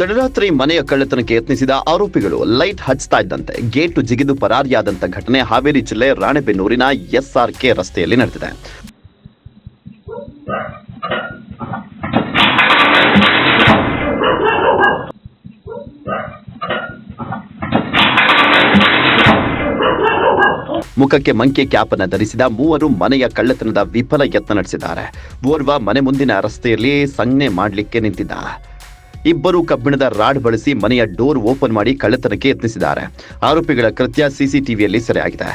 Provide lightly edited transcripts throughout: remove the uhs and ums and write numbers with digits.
ತಡರಾತ್ರಿ ಮನೆಯ ಕಳ್ಳತನಕ್ಕೆ ಯತ್ನಿಸಿದ ಆರೋಪಿಗಳು ಲೈಟ್ ಹಚ್ತಾ ಇದ್ದಂತೆ ಗೇಟು ಜಿಗಿದು ಪರಾರಿಯಾದಂಥ ಘಟನೆ ಹಾವೇರಿ ಜಿಲ್ಲೆ ರಾಣೆಬೆನ್ನೂರಿನ SRK ರಸ್ತೆಯಲ್ಲಿ ನಡೆದಿದೆ. ಮುಖಕ್ಕೆ ಮಂಕೆ ಕ್ಯಾಪ್ ಅನ್ನು ಧರಿಸಿದ ಮೂವರು ಮನೆಯ ಕಳ್ಳತನದ ವಿಫಲ ಯತ್ನ ನಡೆಸಿದ್ದಾರೆ. ಓರ್ವ ಮನೆ ಮುಂದಿನ ರಸ್ತೆಯಲ್ಲಿ ಸಂಜ್ಞೆ ಮಾಡಲಿಕ್ಕೆ ನಿಂತಿದ್ದ. ಇಬ್ಬರು ಕಬ್ಬಿಣದ ರಾಡ್ ಬಳಸಿ ಮನೆಯ ಡೋರ್ ಓಪನ್ ಮಾಡಿ ಕಳ್ಳತನಕ್ಕೆ ಯತ್ನಿಸಿದ್ದಾರೆ. ಆರೋಪಿಗಳ ಕೃತ್ಯ CCTVಯಲ್ಲಿ ಸೆರೆಯಾಗಿದೆ.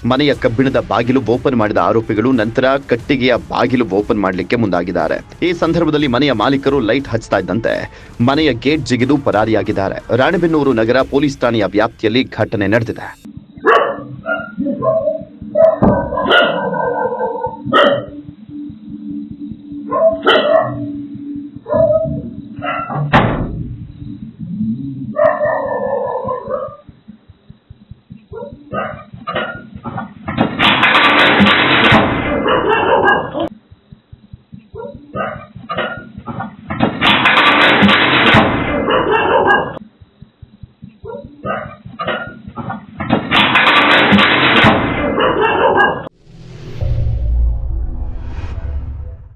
ಮನೆಯ ಕಬ್ಬಿಣದ ಬಾಗಿಲು ಓಪನ್ ಮಾಡಿದ ಆರೋಪಿಗಳು ನಂತರ ಕಟ್ಟಿಗೆಯ ಬಾಗಿಲು ಓಪನ್ ಮಾಡಲಿಕ್ಕೆ ಮುಂದಾಗಿದ್ದಾರೆ. ಈ ಸಂದರ್ಭದಲ್ಲಿ ಮನೆಯ ಮಾಲೀಕರು ಲೈಟ್ ಹಚ್ತಾ ಇದ್ದಂತೆ ಮನೆಯ ಗೇಟ್ ಜಿಗಿದು ಪರಾರಿಯಾಗಿದ್ದಾರೆ. ರಾಣೆಬೆನ್ನೂರು ನಗರ ಪೊಲೀಸ್ ಠಾಣೆಯ ವ್ಯಾಪ್ತಿಯಲ್ಲಿ ಘಟನೆ ನಡೆದಿದೆ.